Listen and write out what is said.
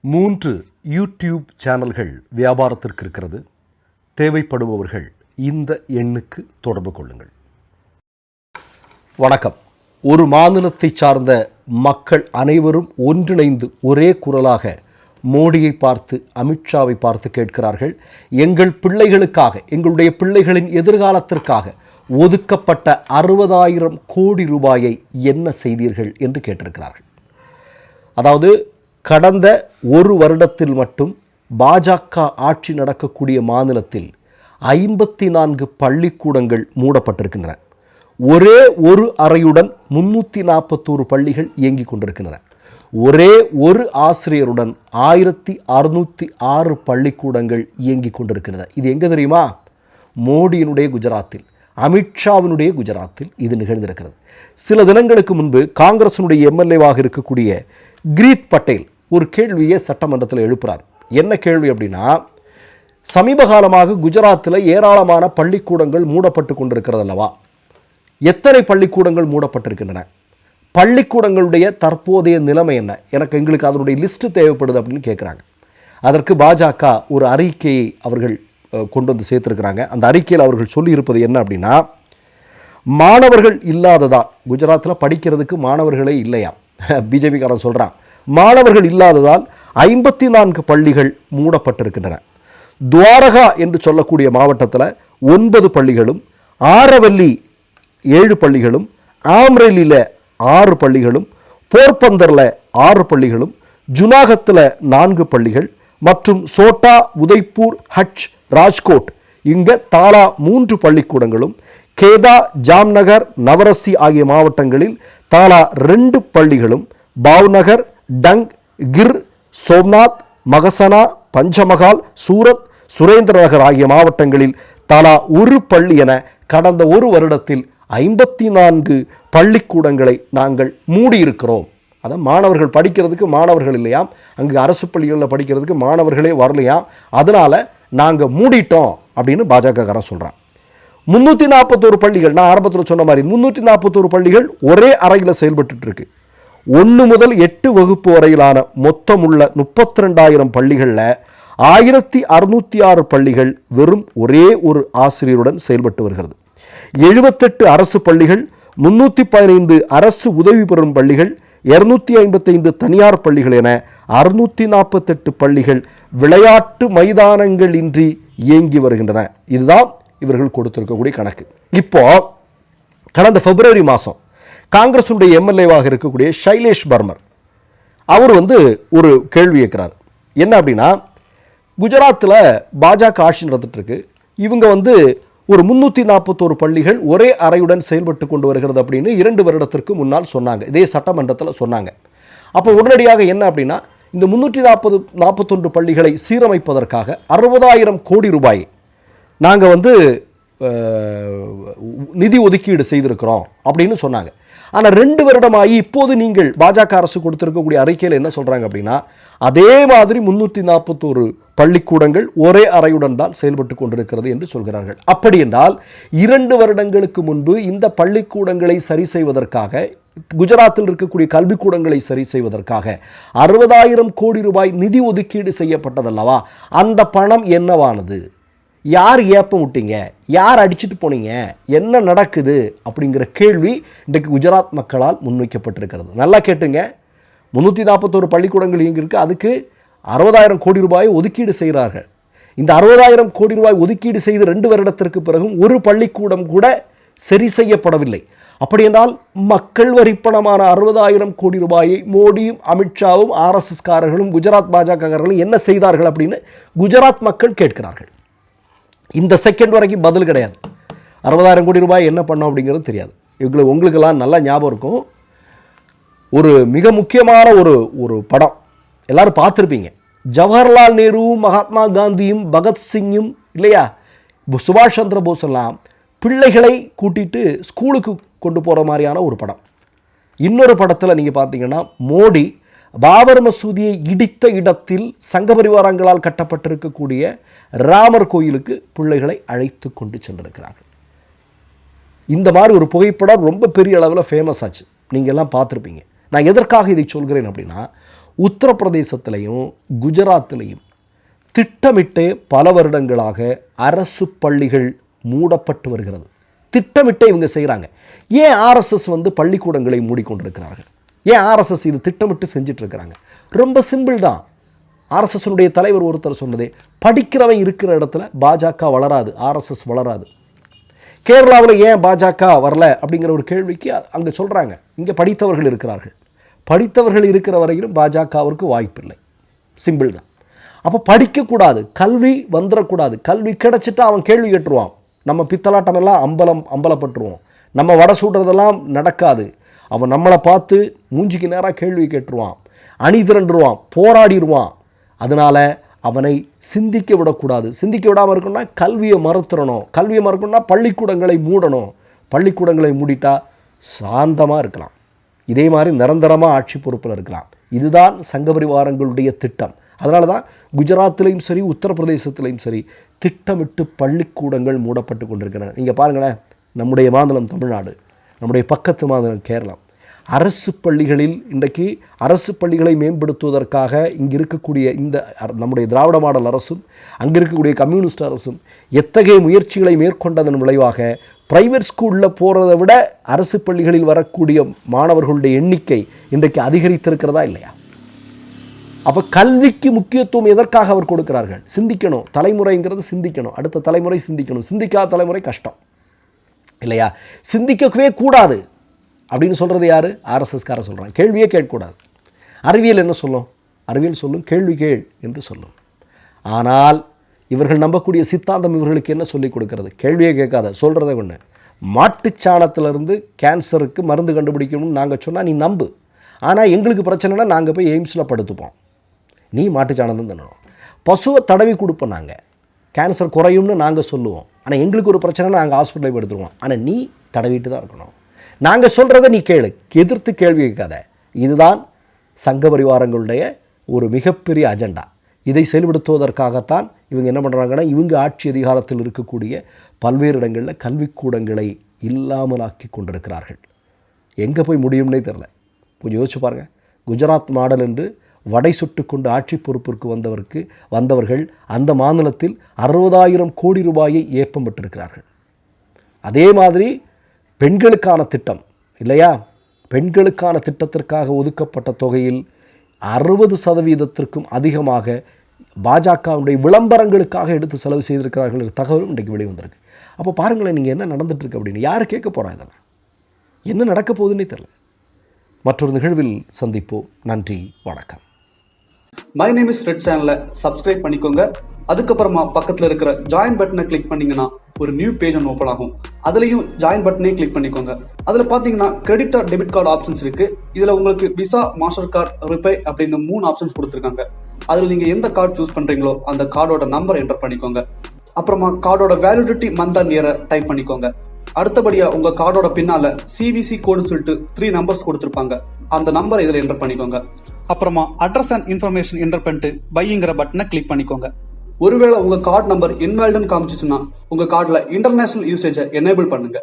3 YouTube சேனல்கள் வியாபாரத்திற்கு இருக்கிறது. தேவைப்படுபவர்கள் இந்த எண்ணுக்கு தொடர்பு கொள்ளுங்கள். வணக்கம். ஒரு மாநிலத்தை சார்ந்த மக்கள் அனைவரும் ஒன்றிணைந்து ஒரே குரலாக மோடியை பார்த்து, அமித்ஷாவை பார்த்து கேட்கிறார்கள். எங்கள் பிள்ளைகளுக்காக, எங்களுடைய பிள்ளைகளின் எதிர்காலத்திற்காக ஒதுக்கப்பட்ட 60,000 கோடி ரூபாயை என்ன செய்தீர்கள் என்று கேட்டிருக்கிறார்கள். அதாவது கடந்த ஒரு வருடத்தில் மட்டும் பாஜக ஆட்சி நடக்கக்கூடிய மாநிலத்தில் 54 பள்ளிக்கூடங்கள் மூடப்பட்டிருக்கின்றன. ஒரே ஒரு அறையுடன் 341 பள்ளிகள் இயங்கிக் கொண்டிருக்கின்றன. ஒரே ஒரு ஆசிரியருடன் 1606 பள்ளிக்கூடங்கள் இயங்கிக் கொண்டிருக்கின்றன. இது எங்கே தெரியுமா? மோடியினுடைய குஜராத்தில், அமித்ஷாவினுடைய குஜராத்தில் இது நிகழ்ந்திருக்கிறது. சில தினங்களுக்கு முன்பு காங்கிரசினுடைய எம்எல்ஏவாக இருக்கக்கூடிய கிரீத் பட்டேல் ஒரு கேள்வியை சட்டமன்றத்தில் எழுப்புறார். என்ன கேள்வி அப்படின்னா, சமீப காலமாக குஜராத்தில் ஏராளமான பள்ளிக்கூடங்கள் மூடப்பட்டு கொண்டிருக்கிறது அல்லவா? எத்தனை பள்ளிக்கூடங்கள் மூடப்பட்டிருக்கின்றன? பள்ளிக்கூடங்களுடைய தற்போதைய நிலைமை என்ன? எங்களுக்கு அதனுடைய லிஸ்ட்டு தேவைப்படுது அப்படின்னு கேட்குறாங்க. அதற்கு பாஜக ஒரு அறிக்கையை அவர்கள் கொண்டு வந்து சேர்த்துருக்கிறாங்க. அந்த அறிக்கையில் அவர்கள் சொல்லியிருப்பது என்ன அப்படின்னா, மாணவர்கள் இல்லாததால், குஜராத்தில் படிக்கிறதுக்கு மாணவர்களே இல்லையா, பிஜேபிக்காரன் சொல்கிறான், மாணவர்கள் இல்லாததால் 54 பள்ளிகள் மூடப்பட்டிருக்கின்றன. துவாரகா என்று சொல்லக்கூடிய மாவட்டத்தில் 9 பள்ளிகளும், ஆரவல்லி 7 பள்ளிகளும், ஆம்ரேலியில் 6 பள்ளிகளும், போர்பந்தரில் 6 பள்ளிகளும், ஜுனாகத்தில் 4 பள்ளிகள் மற்றும் சோட்டா, உதய்பூர், ஹட்ச், ராஜ்கோட் இங்கே தாலா 3 பள்ளிக்கூடங்களும், கேதா, ஜாம்நகர், நவரசி ஆகிய மாவட்டங்களில் தாலா 2 பள்ளிகளும், பாவ்நகர், டங், கிர், சோம்நாத், மகசனா, பஞ்சமகால், சூரத், சுரேந்திரநகர் ஆகிய மாவட்டங்களில் தலா 1 பள்ளி என கடந்த ஒரு வருடத்தில் 54 பள்ளிக்கூடங்களை நாங்கள் மூடியிருக்கிறோம். அதான் மாணவர்கள் படிக்கிறதுக்கு மாணவர்கள் இல்லையாம், அங்கு அரசு பள்ளிகளில் படிக்கிறதுக்கு மாணவர்களே வரலையாம், அதனால் நாங்கள் மூடிட்டோம் அப்படின்னு பாஜகக்காரன் சொல்கிறான். 341 பள்ளிகள், நான் ஆரம்பத்தில் சொன்ன மாதிரி 341 பள்ளிகள் ஒரே அறையில் செயல்பட்டு இருக்கு. 1 முதல் 8 வகுப்பு வரையிலான மொத்தமுள்ள 32,000 பள்ளிகளில் 1606 பள்ளிகள் வெறும் ஒரே ஒரு ஆசிரியருடன் செயல்பட்டு வருகிறது. 78 அரசு பள்ளிகள், 315 அரசு உதவி பெறும் பள்ளிகள், 255 தனியார் பள்ளிகள் என 648 பள்ளிகள் விளையாட்டு மைதானங்கள் இன்றி இயங்கி வருகின்றன. இதுதான் இவர்கள் கொடுத்திருக்கக்கூடிய கணக்கு. இப்போ கடந்த பிப்ரவரி மாதம் காங்கிரசுடைய எம்எல்ஏவாக இருக்கக்கூடிய ஷைலேஷ் பர்மர் அவர் ஒரு கேள்வி கேட்கிறார். என்ன அப்படின்னா, குஜராத்தில் பாஜக ஆட்சி நடந்துட்டு இருக்கு, இவங்க ஒரு 341 பள்ளிகள் ஒரே அறையுடன் செயல்பட்டு கொண்டு வருகிறது அப்படின்னு 2 வருடத்திற்கு முன்னால் சொன்னாங்க. இதே சட்டமன்றத்தில் சொன்னாங்க. அப்போ உடனடியாக என்ன அப்படின்னா, இந்த 341 பள்ளிகளை சீரமைப்பதற்காக 60,000 கோடி ரூபாய் நாங்கள் நிதி ஒதுக்கீடு செய்திருக்கிறோம் அப்படின்னு சொன்னாங்க. ஆனால் 2 வருடமாகி இப்போது நீங்கள் பாஜக அரசு கொடுத்திருக்கக்கூடிய அறிக்கையில் என்ன சொல்கிறாங்க அப்படின்னா, அதே மாதிரி 341 பள்ளிக்கூடங்கள் ஒரே அறையுடன் தான் செயல்பட்டு கொண்டிருக்கிறது என்று சொல்கிறார்கள். அப்படி என்றால் 2 வருடங்களுக்கு முன்பு இந்த பள்ளிக்கூடங்களை சரி செய்வதற்காக, குஜராத்தில் இருக்கக்கூடிய கல்விக்கூடங்களை சரி செய்வதற்காக 60,000 கோடி ரூபாய் நிதி ஒதுக்கீடு செய்யப்பட்டதல்லவா? அந்த பணம் என்னவானது? யார் ஏப்பம் விட்டீங்க? யார் அடிச்சுட்டு போனீங்க? என்ன நடக்குது அப்படிங்கிற கேள்வி இன்றைக்கு குஜராத் மக்களால் முன்வைக்கப்பட்டிருக்கிறது. நல்லா கேட்டுங்க. 341 பள்ளிக்கூடங்கள் இங்கே இருக்குது, அதுக்கு 60,000 கோடி ரூபாய் ஒதுக்கீடு செய்கிறார்கள். இந்த 60,000 கோடி ரூபாய் ஒதுக்கீடு செய்து 2 வருடத்திற்கு பிறகும் ஒரு பள்ளிக்கூடம் கூட சரி செய்யப்படவில்லை. அப்படி என்றால் மக்கள் வரிப்பணமான 60,000 கோடி ரூபாயை மோடியும், அமித்ஷாவும், ஆர்எஸ்எஸ்காரர்களும், குஜராத் பாஜகக்காரர்களும் என்ன செய்தார்கள் அப்படின்னு குஜராத் மக்கள் கேட்கிறார்கள். இந்த செகண்ட் வரைக்கும் பதில் கிடையாது. 60,000 கோடி ரூபாய் என்ன பண்ணோம் அப்படிங்கிறது தெரியாது. உங்களுக்கெல்லாம் நல்லா ஞாபகம் இருக்கும், ஒரு மிக முக்கியமான ஒரு படம் எல்லாரும் பார்த்துருப்பீங்க. ஜவஹர்லால் நேருவும், மகாத்மா காந்தியும், பகத்சிங்கும் இல்லையா, சுபாஷ் சந்திர போஸ் எல்லாம் பிள்ளைகளை கூட்டிட்டு ஸ்கூலுக்கு கொண்டு போகிற மாதிரியான ஒரு படம். இன்னொரு படத்தில் நீங்கள் பார்த்தீங்கன்னா, மோடி பாபர் மசூதியை இடித்த இடத்தில் சங்க பரிவாரங்களால் கட்டப்பட்டிருக்கக்கூடிய ராமர் கோயிலுக்கு பிள்ளைகளை அழைத்து கொண்டு சென்றிருக்கிறார்கள். இந்த மாதிரி ஒரு புகைப்படம் ரொம்ப பெரிய அளவில் ஃபேமஸ் ஆச்சு, நீங்கள் எல்லாம் பார்த்துருப்பீங்க. நான் எதற்காக இதை சொல்கிறேன் அப்படின்னா, உத்தரப்பிரதேசத்திலையும் குஜராத்திலையும் திட்டமிட்டே பல வருடங்களாக அரசு பள்ளிகள் மூடப்பட்டு வருகிறது. திட்டமிட்டே இவங்க செய்கிறாங்க. ஏன் ஆர்எஸ்எஸ் பள்ளிக்கூடங்களை மூடிக்கொண்டிருக்கிறார்கள்? ஏன் ஆர்எஸ்எஸ் இது திட்டமிட்டு செஞ்சுட்டு இருக்கிறாங்க? ரொம்ப சிம்பிள் தான். ஆர்எஸ்எஸ்னுடைய தலைவர் ஒருத்தர் சொன்னதே, படிக்கிறவன் இருக்கிற இடத்துல பாஜக வளராது, ஆர்எஸ்எஸ் வளராது. கேரளாவில் ஏன் பாஜக வரல அப்படிங்கிற ஒரு கேள்விக்கு அங்கே சொல்கிறாங்க, இங்கே படித்தவர்கள் இருக்கிறார்கள், படித்தவர்கள் இருக்கிற வரையிலும் பாஜகவிற்கு வாய்ப்பில்லை. சிம்பிள் தான். அப்போ படிக்கக்கூடாது, கல்வி வந்துடக்கூடாது. கல்வி கிடைச்சிட்டா அவன் கேள்வி கேட்டுருவான். நம்ம பித்தலாட்டமெல்லாம் அம்பலப்பட்டுருவோம். நம்ம வடை சூடுறதெல்லாம் நடக்காது. அவன் நம்மளை பார்த்து மூஞ்சிக்கு நேராக கேள்வி கேட்டுருவான், அணி திரண்டுருவான், போராடிடுவான். அதனால் அவனை சிந்திக்க விடக்கூடாது. சிந்திக்க விடாமல் இருக்கணும்னா கல்வியை மறுத்துடணும். கல்வியை மறுக்கணும்னா பள்ளிக்கூடங்களை மூடணும். பள்ளிக்கூடங்களை மூடிட்டா சாந்தமாக இருக்கலாம். இதே மாதிரி நிரந்தரமாக ஆட்சி பொறுப்பில் இருக்கலாம். இதுதான் சங்க பரிவாரங்களுடைய திட்டம். அதனால தான் குஜராத்திலையும் சரி, உத்தரப்பிரதேசத்திலையும் சரி, திட்டமிட்டு பள்ளிக்கூடங்கள் மூடப்பட்டு கொண்டிருக்கின்றன. நீங்கள் பாருங்களேன், நம்முடைய மாநிலம் தமிழ்நாடு, நம்முடைய பக்கத்து மாநிலம் கேரளம், அரசு பள்ளிகளில் இன்றைக்கு அரசு பள்ளிகளை மேம்படுத்துவதற்காக இங்கே இருக்கக்கூடிய இந்த நம்முடைய திராவிட மாடல் அரசும் அங்கே இருக்கக்கூடிய கம்யூனிஸ்ட் அரசும் எத்தகைய முயற்சிகளை மேற்கொண்டதன் விளைவாக பிரைவேட் ஸ்கூலில் போகிறத விட அரசு பள்ளிகளில் வரக்கூடிய மாணவர்களுடைய எண்ணிக்கை இன்றைக்கு அதிகரித்திருக்கிறதா இல்லையா? அப்போ கல்விக்கு முக்கியத்துவம் எதற்காக அவர் கொடுக்கிறார்கள்? சிந்திக்கணும். தலைமுறைங்கிறது சிந்திக்கணும். அடுத்த தலைமுறை சிந்திக்கணும். சிந்திக்காத தலைமுறை கஷ்டம் இல்லையா? சிந்திக்கவே கூடாது அப்படின்னு சொல்கிறது யார்? ஆர்எஸ்எஸ்கார சொல்கிறாங்க. கேள்வியே கேட்கக்கூடாது. அறிவியல் என்ன சொல்லும்? அறிவியல் சொல்லும் கேள்வி கேள் என்று சொல்லும். ஆனால் இவர்கள் நம்பக்கூடிய சித்தாந்தம் இவர்களுக்கு என்ன சொல்லிக் கொடுக்கிறது? கேள்வியே கேட்காத, சொல்கிறத ஒன்று. மாட்டுச்சாணத்திலிருந்து கேன்சருக்கு மருந்து கண்டுபிடிக்கணும்னு நாங்கள் சொன்னால் நீ நம்பு. ஆனால் எங்களுக்கு பிரச்சனைனா நாங்கள் போய் எய்ம்ஸில் படுத்துப்போம். நீ மாட்டுச்சாணம் தான் தின்னணும். பசுவை தடவி கொடுப்போம், நாங்கள் கேன்சர் குறையும்னு நாங்கள் சொல்லுவோம். ஆனால் எங்களுக்கு ஒரு பிரச்சனைனா நாங்கள் ஹாஸ்பிட்டலில் படுத்துருவோம். ஆனால் நீ தடவிட்டு தான் இருக்கணும். நாங்கள் சொல்கிறத நீ கேளு, எதிர்த்து கேள்வி கேட்காத. இதுதான் சங்க பரிவாரங்களுடைய ஒரு மிகப்பெரிய அஜெண்டா. இதை செயல்படுத்துவதற்காகத்தான் இவங்க என்ன பண்ணுறாங்கன்னா, இவங்க ஆட்சி அதிகாரத்தில் இருக்கக்கூடிய பல்வேறு இடங்களில் கல்விக்கூடங்களை இல்லாமலாக்கி கொண்டிருக்கிறார்கள். எங்கே போய் முடியும்னே தெரில. கொஞ்சம் யோசிச்சு பாருங்கள். குஜராத் மாடல் என்று வடை சுட்டு கொண்டு ஆட்சி பொறுப்பிற்கு வந்தவர்கள் அந்த மாநிலத்தில் 60,000 கோடி ரூபாயை ஏப்பம் பெற்றிருக்கிறார்கள். அதே மாதிரி பெண்களுக்கான திட்டம் இல்லையா? பெண்களுக்கான திட்டத்திற்காக ஒதுக்கப்பட்ட தொகையில் 60% அதிகமாக பாஜகவுடைய விளம்பரங்களுக்காக எடுத்து செலவு செய்திருக்கிறார்கள் என்ற தகவலும் இன்றைக்கு வெளிவந்திருக்கு. அப்போ பாருங்களேன், நீங்கள் என்ன நடந்துட்டுருக்கு அப்படின்னு. யார் கேட்க போகிறா? இதெல்லாம் என்ன நடக்க போகுதுன்னே தெரியல. மற்றொரு நிகழ்வில் சந்திப்போம். நன்றி, வணக்கம். மை நேம் இஸ் ரெட் சேனலை சப்ஸ்கிரைப் பண்ணிக்கோங்க. அதுக்கப்புறமா பக்கத்தில் இருக்கிற ஜாயின் பட்டனை கிளிக் பண்ணீங்கன்னா ஒரு நியூ பேஜ் ஒன்று ஓப்பன் ஆகும். அதுலேயும் ஜாயின் பட்டனே கிளிக் பண்ணிக்கோங்க. அதில் பார்த்தீங்கன்னா credit R debit card options இருக்கு. இதில் உங்களுக்கு விசா, மாஸ்டர் கார்டு, ரிப்பே அப்படின்னு 3 ஆப்ஷன்ஸ் கொடுத்துருக்காங்க. அதில் நீங்கள் எந்த கார்டு சூஸ் பண்ணுறீங்களோ அந்த கார்டோட நம்பர் என்டர் பண்ணிக்கோங்க. அப்புறமா கார்டோட வேலிடிட்டி மந்த் அண்ட் இயரை டைப் பண்ணிக்கோங்க. அடுத்தபடியா உங்க கார்டோட பின்னால சிவிசி கோடுன்னு சொல்லிட்டு 3 நம்பர்ஸ் கொடுத்துருப்பாங்க. அந்த நம்பர் இதில் என்டர் பண்ணிக்கோங்க. அப்புறமா அட்ரஸ் அண்ட் இன்ஃபர்மேஷன் என்டர் பண்ணிட்டு பைங்கிற பட்டனை கிளிக் பண்ணிக்கோங்க. ஒருவேளை உங்க கார்டு நம்பர் இன்வாலிட்னு காமிச்சிச்சுன்னா உங்க கார்டுல இன்டர்நேஷனல் யூசேஜை எனேபிள் பண்ணுங்க.